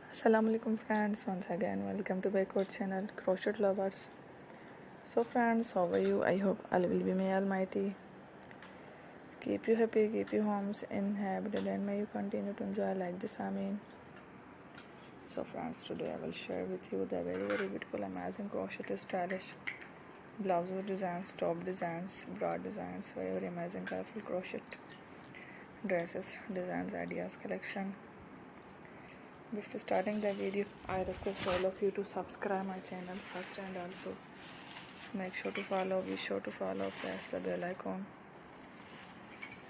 Assalamualaikum friends, once again welcome to my code channel Crochet Lovers. So friends, how are you? I hope Allah will be may almighty, keep you happy, keep you homes inhabited, and may you continue to enjoy like this. Amen. So friends, today I will share with you the very beautiful amazing crochet stylish blouses designs, top designs, bra designs, very amazing colorful crochet dresses designs ideas collection. Before starting the video, I request all of you to subscribe my channel first, and also be sure to follow, press the bell icon.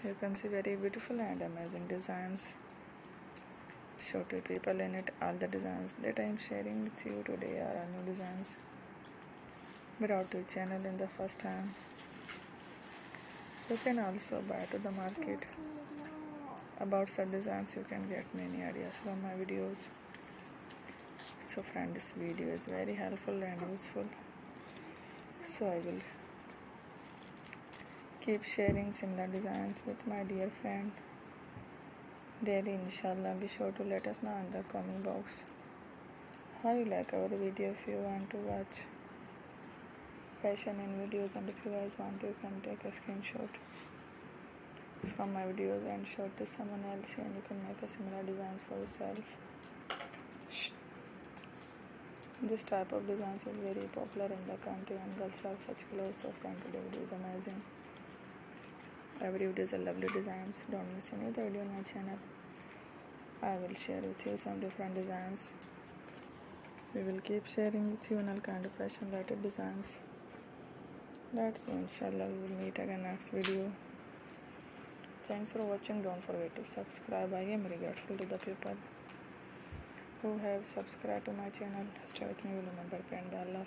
You can see very beautiful and amazing designs. Show to people in it. All the designs that I am sharing with you today are new designs brought to channel in the first time. You can also buy to the market. About such designs, you can get many ideas from my videos. So friend, this video is very helpful and useful, so I will keep sharing similar designs with my dear friend daily, inshallah. Be sure to let us know in the comment box how you like our video. If you want to watch fashion in videos, and if you guys want to, you can take a screenshot from my videos and show it to someone else, and you can make a similar designs for yourself. This type of designs is very popular in the country, and girls love such clothes. So friend, today video is amazing. Every video is a lovely designs. Don't miss any other video on my channel. I will share with you some different designs. We will keep sharing with you all kind of fashion related designs. That's all. Inshallah, we will meet again next video. Thanks for watching. Don't forget to subscribe. I am very grateful to the people who have subscribed to my channel. Stay with me. Remember, friend, Allah.